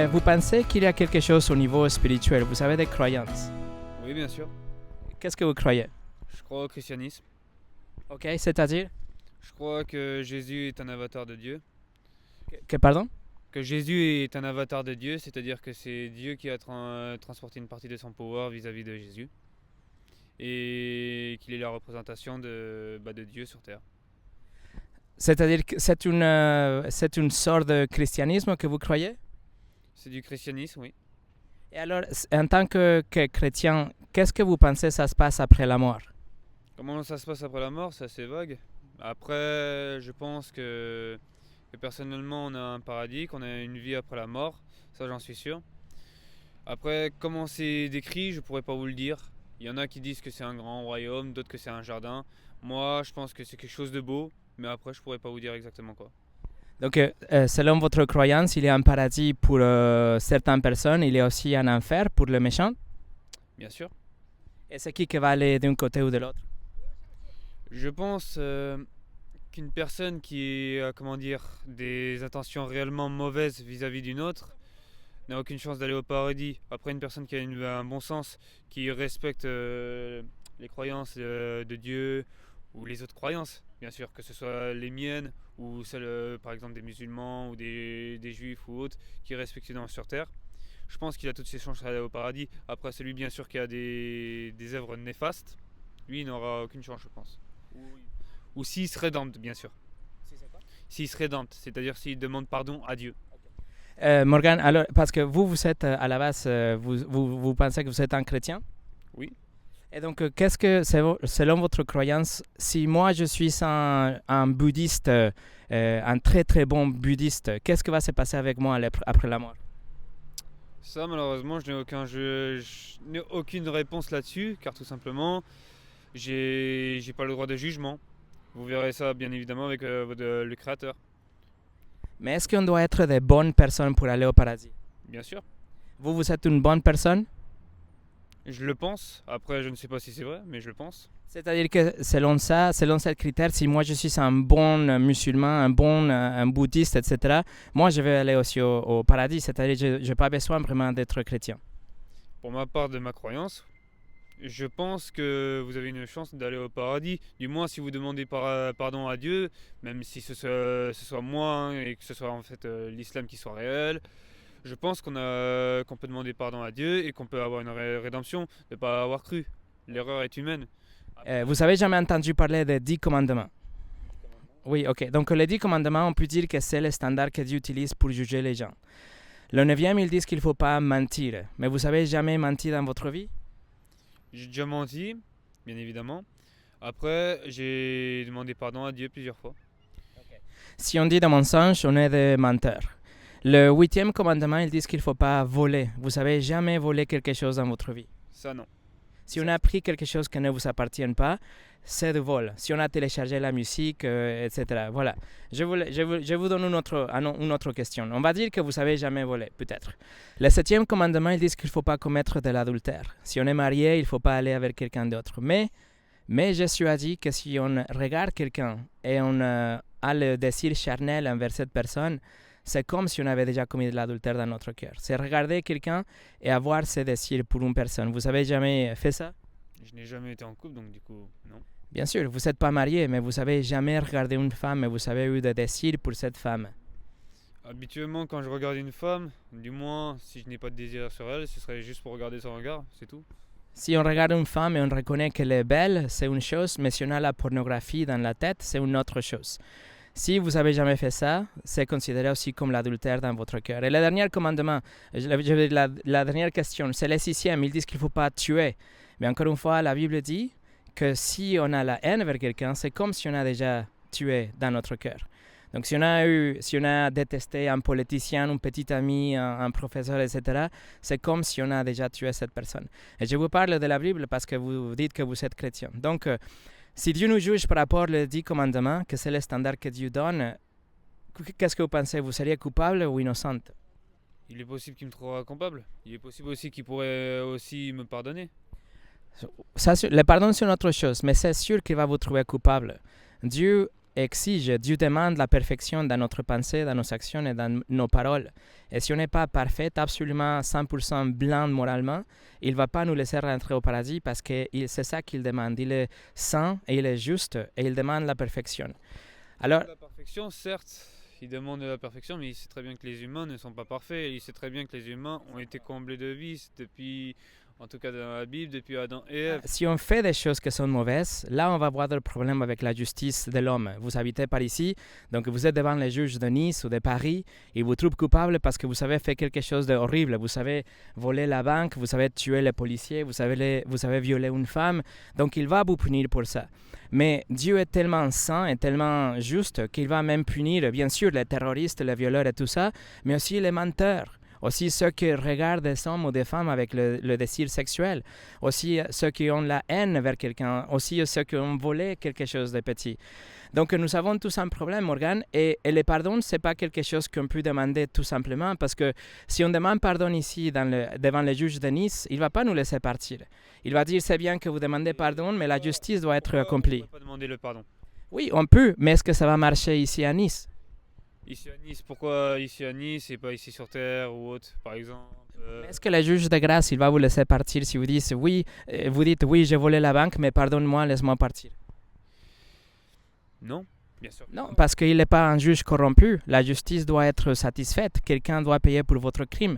vous pensez qu'il y a quelque chose au niveau spirituel? Vous avez des croyances. Oui, bien sûr. Qu'est-ce que vous croyez? Je crois au christianisme. Ok, c'est-à-dire Je crois que Jésus est un avatar de Dieu. pardon? Que Jésus est un avatar de Dieu, c'est-à-dire que c'est Dieu qui a transporté une partie de son pouvoir vis-à-vis de Jésus. Et qu'il est la représentation de Dieu sur terre. C'est-à-dire que c'est une sorte de christianisme que vous croyez? C'est du christianisme, oui. Et alors, en tant que chrétien, qu'est-ce que vous pensez ça se passe après la mort? Comment ça se passe après la mort, c'est assez vague. Après, je pense que personnellement, on a un paradis, qu'on a une vie après la mort. Ça, j'en suis sûr. Après, comment c'est décrit, je pourrais pas vous le dire. Il y en a qui disent que c'est un grand royaume, d'autres que c'est un jardin. Moi, je pense que c'est quelque chose de beau, mais après, je pourrais pas vous dire exactement quoi. Donc, selon votre croyance, il y a un paradis pour certaines personnes, il y a aussi un enfer pour les méchants. Bien sûr. Et c'est qui va aller d'un côté ou de l'autre? Je pense qu'une personne qui a, des intentions réellement mauvaises vis-à-vis d'une autre n'a aucune chance d'aller au paradis. Après, une personne qui a un bon sens, qui respecte les croyances de Dieu ou les autres croyances, bien sûr, que ce soit les miennes ou celles, par exemple, des musulmans ou des juifs ou autres qui respectent les sur terre. Je pense qu'il a toutes ses chances d'aller au paradis. Après, celui, bien sûr, qui a des œuvres néfastes, lui, il n'aura aucune chance, je pense. Ou s'il se rédempte, bien sûr. S'il se rédempte, c'est-à-dire s'il demande pardon à Dieu. Morgan, alors, parce que vous êtes à la base, vous pensez que vous êtes un chrétien? Oui. Et donc, qu'est-ce que, selon votre croyance, si moi je suis un bouddhiste, un très très bon bouddhiste, qu'est-ce qui va se passer avec moi après la mort? Ça, malheureusement, je n'ai aucune réponse là-dessus, car tout simplement, j'ai pas le droit de jugement. Vous verrez ça, bien évidemment, avec le Créateur. Mais est-ce qu'on doit être des bonnes personnes pour aller au paradis? Bien sûr. Vous êtes une bonne personne? Je le pense. Après, je ne sais pas si c'est vrai, mais je le pense. C'est-à-dire que selon ce critère, si moi je suis un bon musulman, un bouddhiste, etc., moi je vais aller aussi au paradis. C'est-à-dire que je n'ai pas besoin vraiment d'être chrétien. Pour ma part de ma croyance, je pense que vous avez une chance d'aller au paradis. Du moins, si vous demandez pardon à Dieu, même si ce soit moi et que ce soit en fait l'islam qui soit réel. Je pense qu'on peut demander pardon à Dieu et qu'on peut avoir une rédemption de ne pas avoir cru. L'erreur est humaine. Vous avez jamais entendu parler des 10 commandements? Oui, ok. Donc les 10 commandements, on peut dire que c'est le standard que Dieu utilise pour juger les gens. Le 9e, ils disent qu'il ne faut pas mentir. Mais vous avez jamais menti dans votre vie? J'ai déjà menti, bien évidemment. Après, j'ai demandé pardon à Dieu plusieurs fois. Okay. Si on dit de mensonge, on est des menteurs. Le 8e commandement, ils disent qu'il ne faut pas voler. Vous savez jamais volé quelque chose dans votre vie? Ça, non. Si on a pris quelque chose qui ne vous appartient pas, c'est du vol. Si on a téléchargé la musique, etc. Voilà. Je vous donne une autre question. On va dire que vous savez jamais volé, peut-être. Le 7e commandement, ils disent qu'il ne faut pas commettre de l'adultère. Si on est marié, il ne faut pas aller avec quelqu'un d'autre. Mais Jésus a dit que si on regarde quelqu'un et on a le désir charnel envers cette personne, c'est comme si on avait déjà commis de l'adultère dans notre cœur. C'est regarder quelqu'un et avoir ce désir pour une personne. Vous avez jamais fait ça? Je n'ai jamais été en couple, donc du coup, non. Bien sûr, vous n'êtes pas marié, mais vous avez jamais regardé une femme et vous avez eu des désirs pour cette femme. Habituellement, quand je regarde une femme, du moins, si je n'ai pas de désir sur elle, ce serait juste pour regarder son regard, c'est tout. Si on regarde une femme et on reconnaît qu'elle est belle, c'est une chose, mais si on a la pornographie dans la tête, c'est une autre chose. Si vous n'avez jamais fait ça, c'est considéré aussi comme l'adultère dans votre cœur. Et le dernier commandement, la dernière question, c'est le 6e. Ils disent qu'il ne faut pas tuer. Mais encore une fois, la Bible dit que si on a la haine vers quelqu'un, c'est comme si on a déjà tué dans notre cœur. Donc si on a détesté un politicien, un petit ami, un professeur, etc., c'est comme si on a déjà tué cette personne. Et je vous parle de la Bible parce que vous dites que vous êtes chrétien. Donc, si Dieu nous juge par rapport aux 10 commandements, que c'est le standard que Dieu donne, qu'est-ce que vous pensez? Vous seriez coupable ou innocente? Il est possible qu'il me trouvera coupable. Il est possible aussi qu'il pourrait aussi me pardonner. Ça, le pardon, c'est une autre chose, mais c'est sûr qu'il va vous trouver coupable. Dieu exige, Dieu demande la perfection dans notre pensée, dans nos actions et dans nos paroles. Et si on n'est pas parfait, absolument 100% blanc moralement, il ne va pas nous laisser rentrer au paradis parce que c'est ça qu'il demande. Il est saint et il est juste et il demande la perfection. Alors, La perfection, certes, il demande de la perfection, mais il sait très bien que les humains ne sont pas parfaits. Il sait très bien que les humains ont été comblés de vices depuis, en tout cas dans la Bible, depuis Adam et Ève. si on fait des choses qui sont mauvaises, là on va avoir des problèmes avec la justice de l'homme. Vous habitez par ici, donc vous êtes devant les juges de Nice ou de Paris, ils vous trouvent coupable parce que vous avez fait quelque chose d'horrible. Vous avez volé la banque, vous avez tué les policiers, vous avez violé une femme, donc il va vous punir pour ça. Mais Dieu est tellement saint et tellement juste qu'il va même punir, bien sûr, les terroristes, les violeurs et tout ça, mais aussi les menteurs. Aussi ceux qui regardent des hommes ou des femmes avec le désir sexuel. Aussi ceux qui ont la haine vers quelqu'un. Aussi ceux qui ont volé quelque chose de petit. Donc nous avons tous un problème, Morgan. Et le pardon, ce n'est pas quelque chose qu'on peut demander tout simplement. Parce que si on demande pardon ici devant les juges de Nice, il ne va pas nous laisser partir. Il va dire c'est bien que vous demandez pardon, mais la justice doit être accomplie. On ne peut pas demander le pardon. Oui, on peut, mais est-ce que ça va marcher ici à Nice? Ici à Nice, pourquoi ici à Nice et pas ici sur Terre ou autre, par exemple Est-ce que le juge de grâce, il va vous laisser partir si vous dites oui, j'ai volé la banque, mais pardonne-moi, laisse-moi partir? Non, bien sûr. Non, parce qu'il n'est pas un juge corrompu. La justice doit être satisfaite. Quelqu'un doit payer pour votre crime.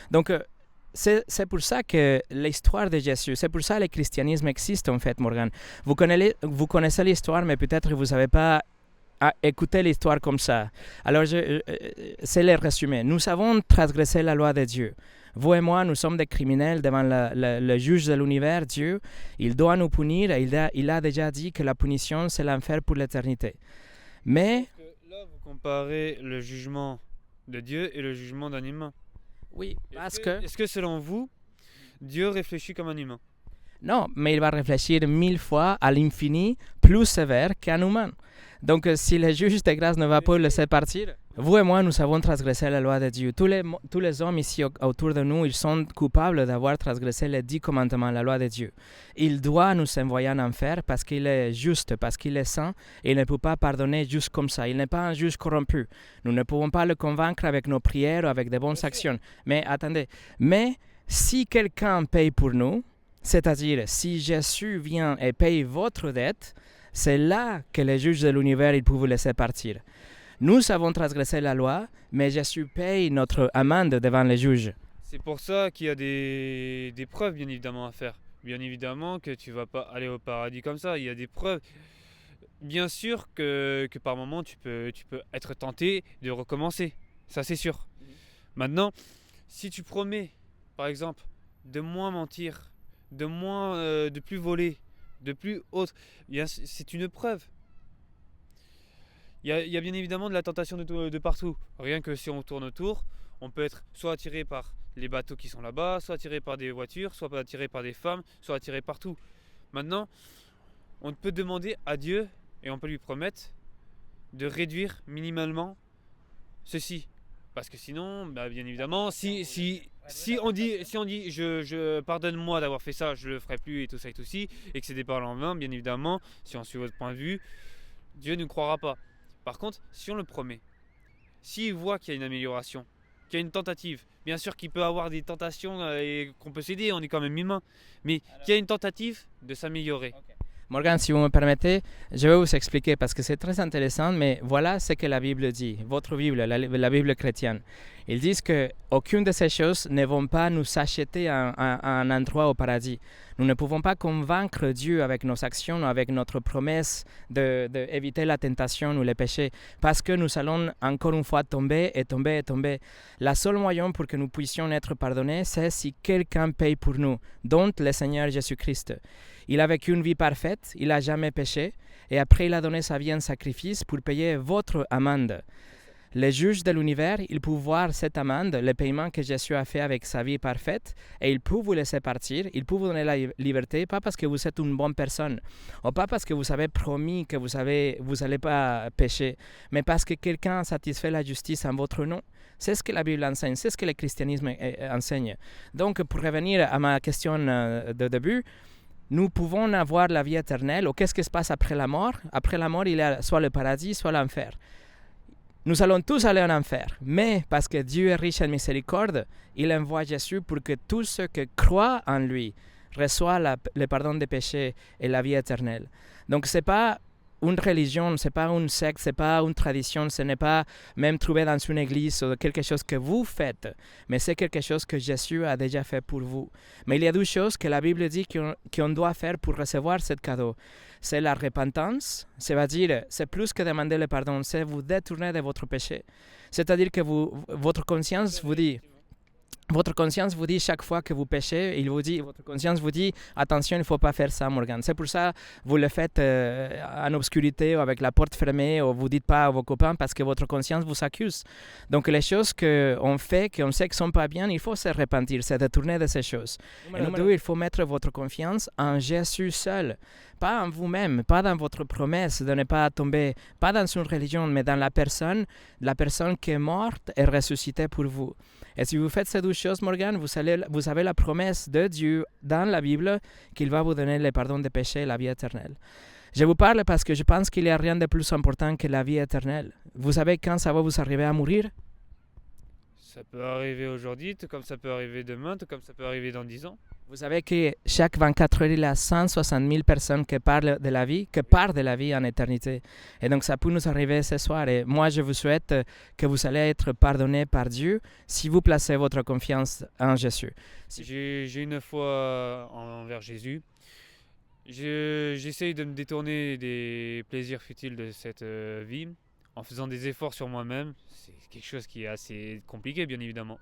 Donc, c'est pour ça que l'histoire de Jésus, c'est pour ça que le christianisme existe en fait, Morgan. Vous connaissez l'histoire, mais peut-être vous n'avez pas écouté l'histoire comme ça. Alors, c'est le résumé. Nous avons transgressé la loi de Dieu. Vous et moi, nous sommes des criminels devant le juge de l'univers, Dieu. Il doit nous punir et il a déjà dit que la punition, c'est l'enfer pour l'éternité. Mais... Là, vous comparez le jugement de Dieu et le jugement d'un humain. Oui, parce Est-ce que selon vous, Dieu réfléchit comme un humain? Non, mais il va réfléchir 1000 fois à l'infini plus sévère qu'un humain. Donc, si le juge de grâce ne va pas le laisser partir, vous et moi, nous avons transgressé la loi de Dieu. Tous les hommes ici autour de nous, ils sont coupables d'avoir transgressé les 10 commandements, la loi de Dieu. Il doit nous envoyer en enfer parce qu'il est juste, parce qu'il est saint, et il ne peut pas pardonner juste comme ça. Il n'est pas un juge corrompu. Nous ne pouvons pas le convaincre avec nos prières ou avec de bonnes actions. Mais attendez, si quelqu'un paye pour nous, c'est-à-dire si Jésus vient et paye votre dette, c'est là que les juges de l'univers ils peuvent vous laisser partir. Nous avons transgressé la loi, mais Jésus paye notre amende devant les juges. C'est pour ça qu'il y a des preuves, bien évidemment, à faire. Bien évidemment que tu ne vas pas aller au paradis comme ça. Il y a des preuves. Bien sûr que par moment, tu peux être tenté de recommencer. Ça, c'est sûr. Maintenant, si tu promets, par exemple, de moins mentir, de plus voler, de plus autre, c'est une preuve. Il y a bien évidemment de la tentation de partout. Rien que si on tourne autour, on peut être soit attiré par les bateaux qui sont là-bas, soit attiré par des voitures, soit attiré par des femmes, soit attiré partout. Maintenant, on peut demander à Dieu, et on peut lui promettre, de réduire minimalement ceci. Parce que sinon, bien évidemment, si on dit je pardonne-moi d'avoir fait ça, je le ferai plus et tout ça et tout ci, et que c'est des paroles en vain, bien évidemment, si on suit votre point de vue, Dieu ne croira pas. Par contre, si on le promet, s'il voit qu'il y a une amélioration, qu'il y a une tentative, bien sûr qu'il peut avoir des tentations et qu'on peut s'aider, on est quand même humain, mais qu'il y a une tentative de s'améliorer. Morgan, si vous me permettez, je vais vous expliquer parce que c'est très intéressant, mais voilà ce que la Bible dit, votre Bible, la Bible chrétienne. Ils disent qu'aucune de ces choses ne vont pas nous acheter un endroit au paradis. Nous ne pouvons pas convaincre Dieu avec nos actions, avec notre promesse d'éviter la tentation ou les péchés, parce que nous allons encore une fois tomber et tomber et tomber. La seule moyen pour que nous puissions être pardonnés, c'est si quelqu'un paye pour nous, dont le Seigneur Jésus-Christ. Il a vécu une vie parfaite, il n'a jamais péché, et après il a donné sa vie en sacrifice pour payer votre amende. Les juges de l'univers, ils peuvent voir cette amende, le paiement que Jésus a fait avec sa vie parfaite, et ils peuvent vous laisser partir, ils peuvent vous donner la liberté, pas parce que vous êtes une bonne personne, ou pas parce que vous avez promis que vous n'allez pas pécher, mais parce que quelqu'un satisfait la justice en votre nom. C'est ce que la Bible enseigne, c'est ce que le christianisme enseigne. Donc, pour revenir à ma question de début, nous pouvons avoir la vie éternelle, ou qu'est-ce qui se passe après la mort? Après la mort, il y a soit le paradis, soit l'enfer. Nous allons tous aller en enfer, mais parce que Dieu est riche en miséricorde, il envoie Jésus pour que tous ceux qui croient en lui reçoivent le pardon des péchés et la vie éternelle. Donc ce n'est pas une religion, ce n'est pas une secte, ce n'est pas une tradition, ce n'est pas même trouvé dans une église ou quelque chose que vous faites, mais c'est quelque chose que Jésus a déjà fait pour vous. Mais il y a deux choses que la Bible dit qu'on doit faire pour recevoir ce cadeau. C'est la repentance, c'est-à-dire, c'est plus que demander le pardon, c'est vous détourner de votre péché. C'est-à-dire que votre conscience vous dit chaque fois que vous péchez, votre conscience vous dit attention, il ne faut pas faire ça, Morgan. C'est pour ça que vous le faites en obscurité ou avec la porte fermée ou vous ne dites pas à vos copains parce que votre conscience vous accuse. Donc les choses qu'on fait, qu'on sait qu'elles ne sont pas bien, il faut se repentir, se détourner de ces choses. Numéro 2, il faut mettre votre confiance en Jésus seul. Pas en vous-même, pas dans votre promesse de ne pas tomber, pas dans une religion, mais dans la personne qui est morte et ressuscitée pour vous. Et si vous faites ces deux choses, Morgan, vous avez la promesse de Dieu dans la Bible qu'il va vous donner le pardon des péchés et la vie éternelle. Je vous parle parce que je pense qu'il n'y a rien de plus important que la vie éternelle. Vous savez quand ça va vous arriver à mourir? Ça peut arriver aujourd'hui, tout comme ça peut arriver demain, tout comme ça peut arriver dans 10 ans. Vous savez que chaque 24 heures, il y a 160 000 personnes qui parlent de la vie, qui partent de la vie en éternité. Et donc, ça peut nous arriver ce soir. Et moi, je vous souhaite que vous allez être pardonnés par Dieu si vous placez votre confiance en Jésus. J'ai une foi envers Jésus. J'essaye de me détourner des plaisirs futiles de cette vie en faisant des efforts sur moi-même. C'est quelque chose qui est assez compliqué, bien évidemment.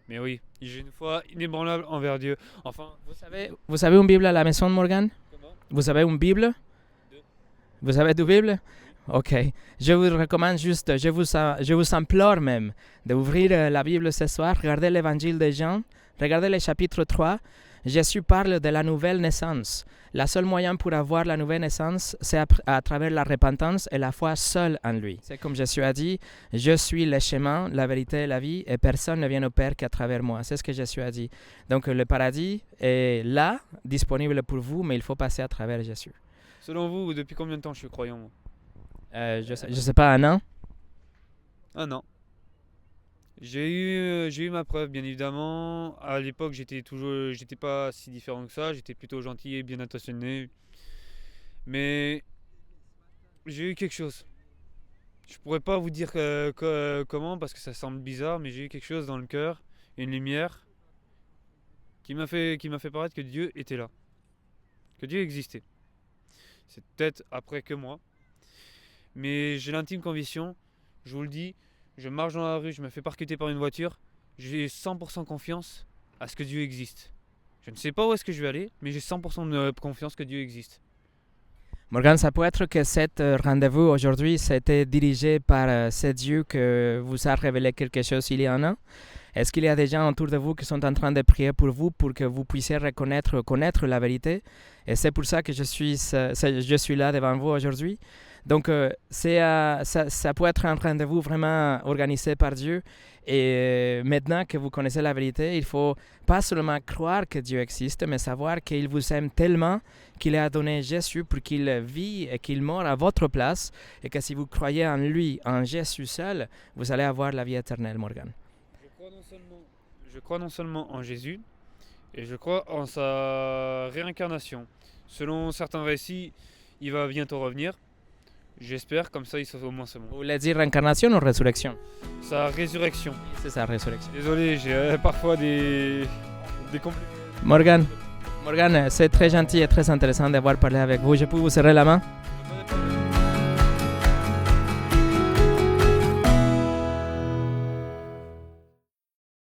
Mais oui, j'ai une foi inébranlable envers Dieu. Enfin, vous avez une Bible à la maison, Morgan? Comment? Vous avez une Bible? Vous avez deux Bibles? Ok. Je vous recommande juste, je vous implore même d'ouvrir la Bible ce soir. Regardez l'évangile de Jean. Regardez le chapitre 3. Jésus parle de la nouvelle naissance. Le seul moyen pour avoir la nouvelle naissance, c'est à travers la repentance et la foi seule en lui. C'est comme Jésus a dit, « Je suis le chemin, la vérité et la vie, et personne ne vient au Père qu'à travers moi. » C'est ce que Jésus a dit. Donc le paradis est là, disponible pour vous, mais il faut passer à travers Jésus. Selon vous, depuis combien de temps je suis croyant, moi? Je sais pas, un an? Un an. J'ai eu ma preuve, bien évidemment. À l'époque, j'étais pas si différent que ça. J'étais plutôt gentil et bien intentionné. Mais j'ai eu quelque chose. Je pourrais pas vous dire comment parce que ça semble bizarre, mais j'ai eu quelque chose dans le cœur, une lumière qui m'a fait paraître que Dieu était là, que Dieu existait. C'est peut-être après que moi, mais j'ai l'intime conviction. Je vous le dis. Je marche dans la rue, je me fais percuter par une voiture, j'ai 100% confiance à ce que Dieu existe. Je ne sais pas où est-ce que je vais aller, mais j'ai 100% de confiance que Dieu existe. Morgan, ça peut être que cet rendez-vous aujourd'hui c'était dirigé par ce Dieu que vous a révélé quelque chose il y a un an. Est-ce qu'il y a des gens autour de vous qui sont en train de prier pour vous pour que vous puissiez connaître la vérité? Et c'est pour ça que je suis là devant vous aujourd'hui. Donc, ça peut être un rendez-vous vraiment organisé par Dieu. Et maintenant que vous connaissez la vérité, il ne faut pas seulement croire que Dieu existe, mais savoir qu'il vous aime tellement qu'il a donné Jésus pour qu'il vit et qu'il meure à votre place. Et que si vous croyez en lui, en Jésus seul, vous allez avoir la vie éternelle, Morgan. Je crois non seulement en Jésus, et je crois en sa réincarnation. Selon certains récits, il va bientôt revenir. J'espère, comme ça il sera au moins c'est bon. Vous voulez dire réincarnation ou résurrection? Sa résurrection. C'est sa résurrection. Désolé, j'ai parfois des complications. Morgan, c'est très gentil et très intéressant d'avoir parlé avec vous. Je peux vous serrer la main?